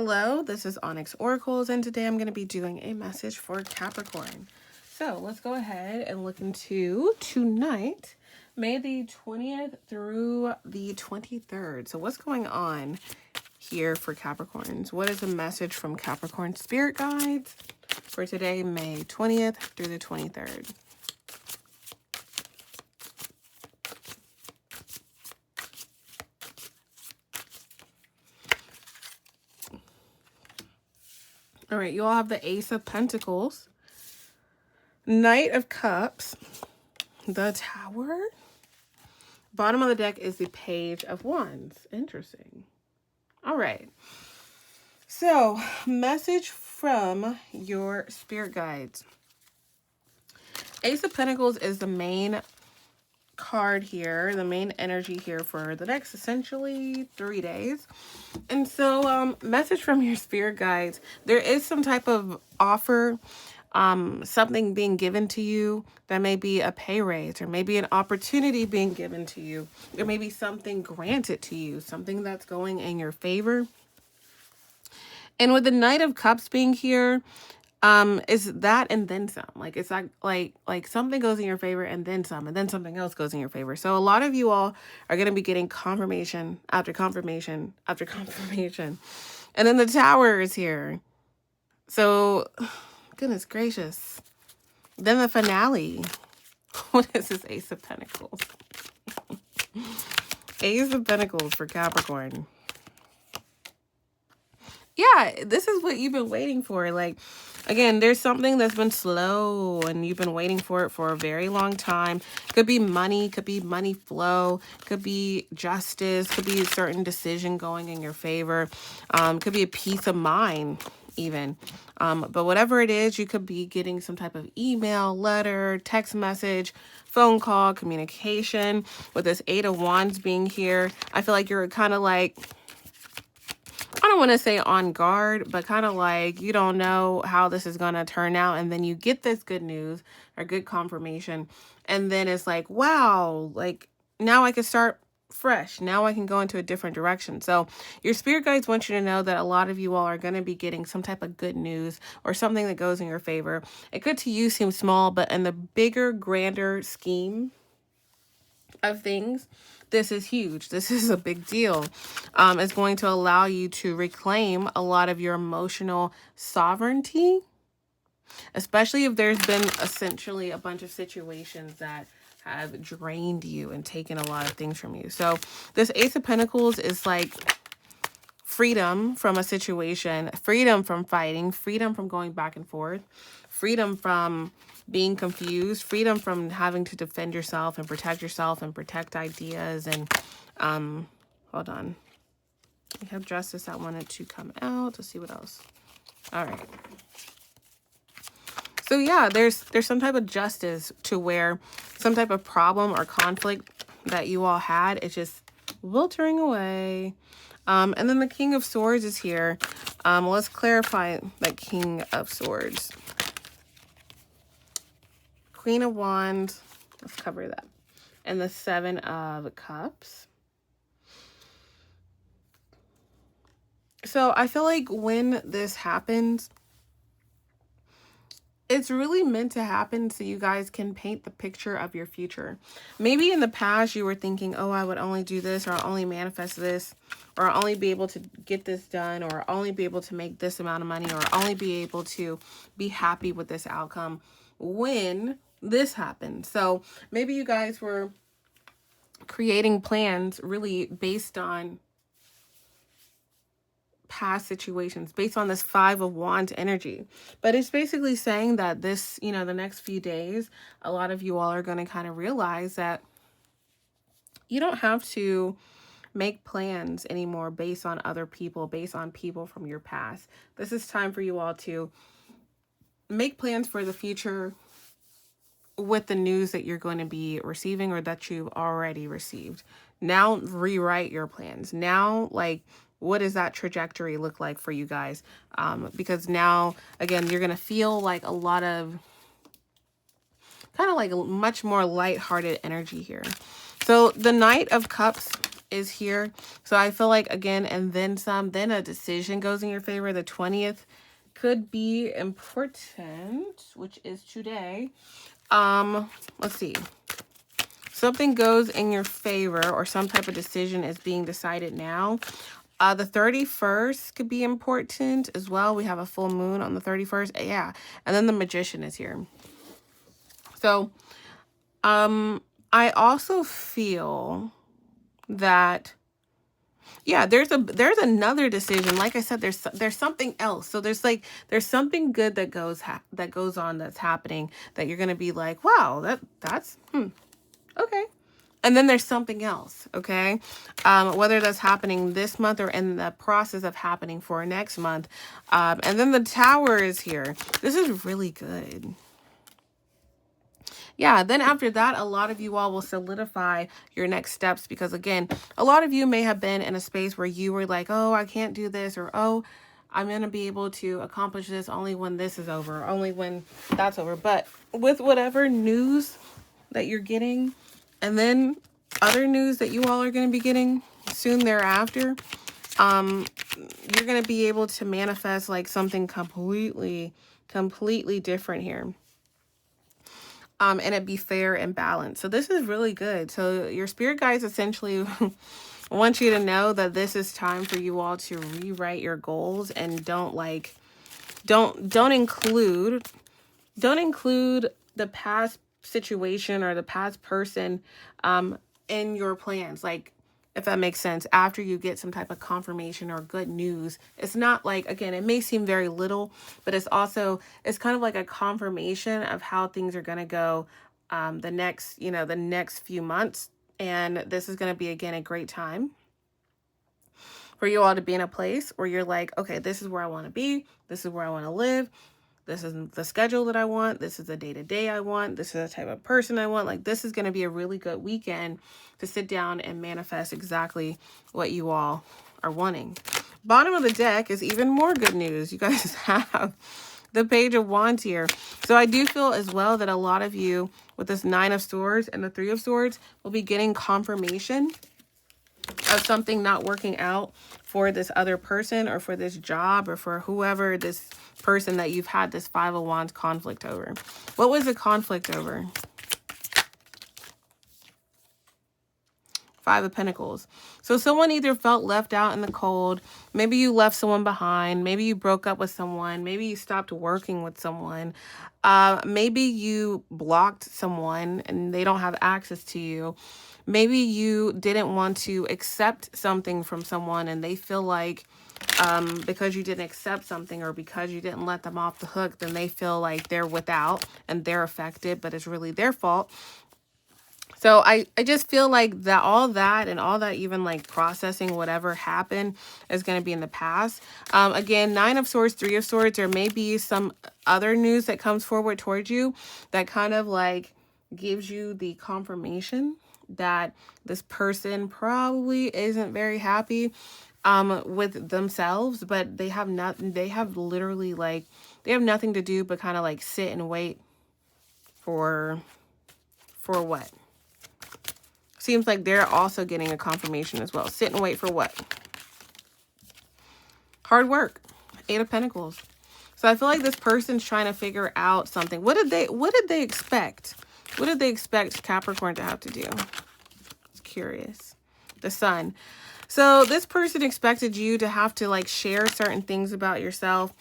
Hello, this is Onyx Oracles, and today I'm going to be doing a message for Capricorn. So let's go ahead and look into tonight, May the 20th through the 23rd. So what's going on here for Capricorns? What is a message from Capricorn Spirit Guides for today, May 20th through the 23rd? All right, you all have the Ace of Pentacles, Knight of Cups, the Tower. Bottom of the deck is the Page of Wands. Interesting. All right. So, message from your spirit guides. Ace of Pentacles is the main card here, the main energy here for the next essentially 3 days. And so message from your spirit guides, there is some type of offer, something being given to you. That may be a pay raise, or maybe an opportunity being given to you. There may be something granted to you, something that's going in your favor. And with the Knight of Cups being here, is that and then some. Like it's like something goes in your favor and then some, and then something else goes in your favor. So a lot of you all are going to be getting confirmation after confirmation after confirmation. And then the Tower is here. So goodness gracious. Then the finale. What is this Ace of Pentacles? Ace of Pentacles for Capricorn. Yeah, this is what you've been waiting for. Like, again, there's something that's been slow and you've been waiting for it for a very long time. Could be money flow, could be justice, could be a certain decision going in your favor, could be a peace of mind even. But whatever it is, you could be getting some type of email, letter, text message, phone call, communication. With this Eight of Wands being here, I feel like you're kind of like, I don't want to say on guard, but kind of like you don't know how this is going to turn out. And then you get this good news or good confirmation. And then it's like, wow, like now I can start fresh. Now I can go into a different direction. So your spirit guides want you to know that a lot of you all are going to be getting some type of good news or something that goes in your favor. It could to you seem small, but in the bigger, grander scheme of things, this is huge. This is a big deal. It's going to allow you to reclaim a lot of your emotional sovereignty, especially if there's been essentially a bunch of situations that have drained you and taken a lot of things from you. So this Ace of Pentacles is like freedom from a situation, freedom from fighting, freedom from going back and forth, freedom from being confused, freedom from having to defend yourself and protect ideas. And hold on, we have justice that wanted to come out. Let's see what else. All right, so yeah, there's some type of justice to where some type of problem or conflict that you all had, it's just wiltering away. And then the King of Swords is here. Let's clarify that King of Swords. Queen of Wands, let's cover that. And the Seven of Cups. So I feel like when this happens, it's really meant to happen so you guys can paint the picture of your future. Maybe in the past you were thinking, oh, I would only do this, or I'll only manifest this, or I'll only be able to get this done, or I'll only be able to make this amount of money, or I'll only be able to be happy with this outcome when this happened. So maybe you guys were creating plans really based on past situations, based on this Five of Wands energy. But it's basically saying that this, the next few days, a lot of you all are going to kind of realize that you don't have to make plans anymore based on other people, based on people from your past. This is time for you all to make plans for the future with the news that you're going to be receiving or that you've already received. Now rewrite your plans. Now, like, what does that trajectory look like for you guys? Because now, again, you're going to feel like a lot of kind of like much more lighthearted energy here. So the Knight of Cups is here. So I feel like, again, and then some, then a decision goes in your favor. The 20th could be important, which is today. Let's see. Something goes in your favor, or some type of decision is being decided now. The 31st could be important as well. We have a full moon on the 31st. Yeah. And then the Magician is here. So, I also feel that, yeah, there's another decision. Like I said, there's something else. So there's something good that goes on, that's happening, that you're gonna be like, wow, that's okay. And then there's something else, okay? Whether that's happening this month or in the process of happening for next month. And then the Tower is here. This is really good. Yeah, then after that, a lot of you all will solidify your next steps, because, again, a lot of you may have been in a space where you were like, oh, I can't do this, or, oh, I'm going to be able to accomplish this only when this is over, only when that's over. But with whatever news that you're getting, and then other news that you all are going to be getting soon thereafter, you're going to be able to manifest like something completely different here. And it be fair and balanced. So this is really good. So your spirit guides essentially want you to know that this is time for you all to rewrite your goals, and don't include the past situation or the past person in your plans. Like, if that makes sense, after you get some type of confirmation or good news, it's not like, again, it may seem very little, but it's kind of like a confirmation of how things are going to go the next few months. And this is going to be, again, a great time for you all to be in a place where you're like, okay, this is where I want to be. This is where I want to live. This is the schedule that I want. This is the day-to-day I want. This is the type of person I want. Like, this is going to be a really good weekend to sit down and manifest exactly what you all are wanting. Bottom of the deck is even more good news. You guys have the Page of Wands here. So I do feel as well that a lot of you with this 9 of Swords and the 3 of Swords will be getting confirmation of something not working out for this other person, or for this job, or for whoever this person that you've had this 5 of Wands conflict over. What was the conflict over? 5 of Pentacles. So someone either felt left out in the cold. Maybe you left someone behind. Maybe you broke up with someone. Maybe you stopped working with someone. Maybe you blocked someone and they don't have access to you. Maybe you didn't want to accept something from someone, and they feel like because you didn't accept something, or because you didn't let them off the hook, then they feel like they're without and they're affected, but it's really their fault. So I just feel like that all that even like processing whatever happened is going to be in the past. Again, 9 of Swords, 3 of Swords, there may be some other news that comes forward towards you that kind of like gives you the confirmation that this person probably isn't very happy with themselves, but they have nothing to do but kind of like sit and wait for what? Seems like they're also getting a confirmation as well. Sit and wait for what? Hard work. 8 of Pentacles. So I feel like this person's trying to figure out something. What did they expect? What did they expect Capricorn to have to do? It's curious. The Sun. So this person expected you to have to like share certain things about yourself,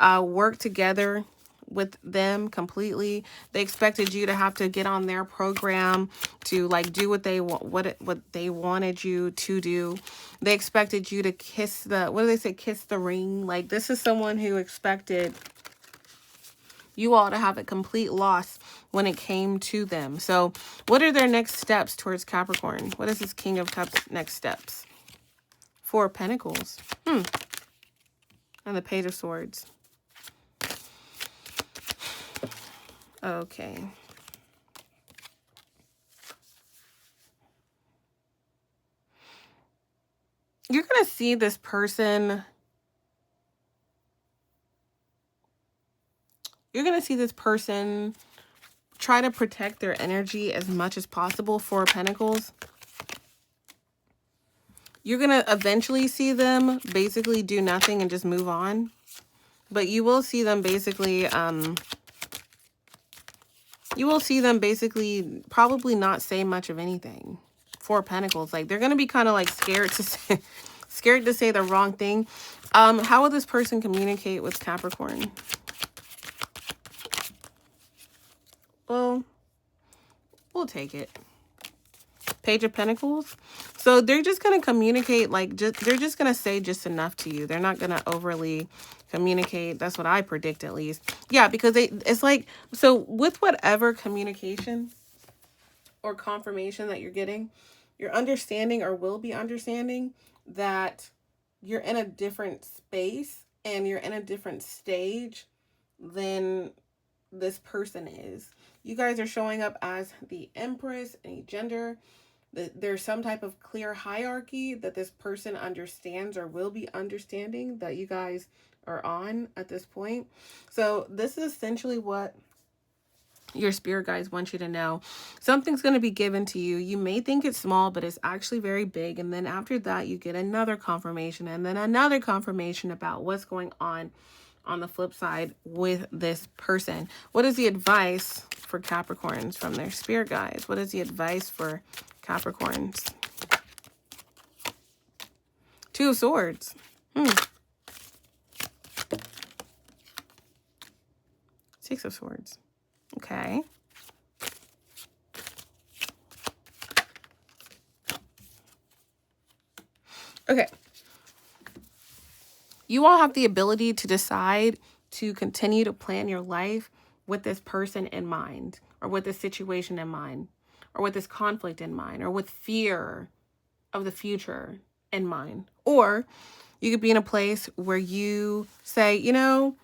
work together with them completely. They expected you to have to get on their program to like do what they want, what they wanted you to do. They expected you to kiss the ring. Like, this is someone who expected you all to have a complete loss when it came to them. So what are their next steps towards Capricorn? What is this King of Cups next steps? 4 of Pentacles. And the Page of Swords. Okay. You're going to see this person. You're going to see this person try to protect their energy as much as possible. 4 of Pentacles. You're going to eventually see them basically do nothing and just move on. But you will see them basically, probably not say much of anything. Four of Pentacles. Like, they're going to be kind of like scared to say, scared to say the wrong thing. How will this person communicate with Capricorn? Well, we'll take it. Page of Pentacles. So they're just going to communicate, like, they're just going to say just enough to you. They're not going to overly communicate. That's what I predict, at least. Yeah, because it's like, so with whatever communication or confirmation that you're getting, you're understanding or will be understanding that you're in a different space and you're in a different stage than this person is. You guys are showing up as the Empress, a gender. There's some type of clear hierarchy that this person understands or will be understanding that you guys are on at this point. So this is essentially what your spirit guides want you to know. Something's going to be given to you. You may think it's small, but it's actually very big. And then after that, you get another confirmation and then another confirmation about what's going on the flip side with this person. What is the advice for Capricorns from their spirit guides? What is the advice for Capricorns? Two of Swords. Six of Swords. Okay. Okay. You all have the ability to decide to continue to plan your life with this person in mind, or with this situation in mind, or with this conflict in mind, or with fear of the future in mind. Or you could be in a place where you say, you know,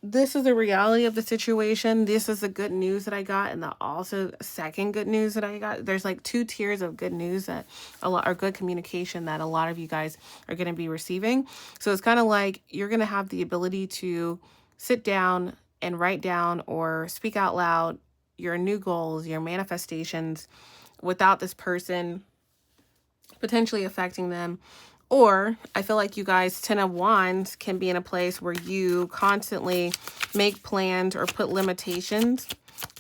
this is the reality of the situation. This is the good news that I got. And the also second good news that I got. There's like two tiers of good news that a lot, or good communication that a lot of you guys are going to be receiving. So it's kind of like you're going to have the ability to sit down and write down or speak out loud your new goals, your manifestations without this person potentially affecting them. Or I feel like you guys, 10 of Wands, can be in a place where you constantly make plans or put limitations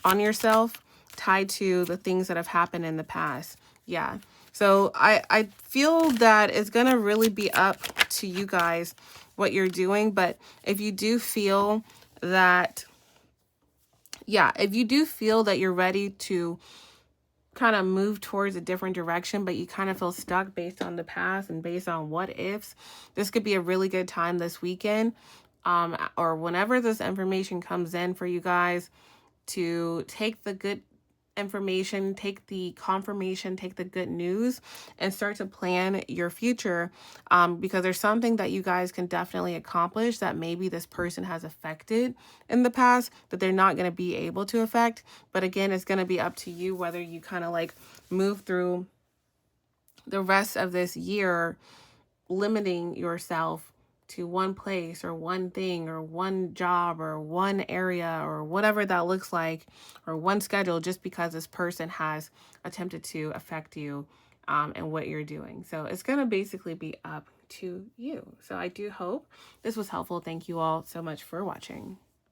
on yourself tied to the things that have happened in the past. Yeah. So I feel that it's going to really be up to you guys what you're doing. But if you do feel that, if you do feel that you're ready to kind of move towards a different direction, but you kind of feel stuck based on the past and based on what ifs, this could be a really good time this weekend, or whenever this information comes in for you guys, to take the good information, take the confirmation, take the good news, and start to plan your future, because there's something that you guys can definitely accomplish that maybe this person has affected in the past that they're not going to be able to affect. But again, it's going to be up to you whether you kind of like move through the rest of this year limiting yourself to one place or one thing or one job or one area or whatever that looks like, or one schedule, just because this person has attempted to affect you and what you're doing. So it's going to basically be up to you. So I do hope this was helpful. Thank you all so much for watching.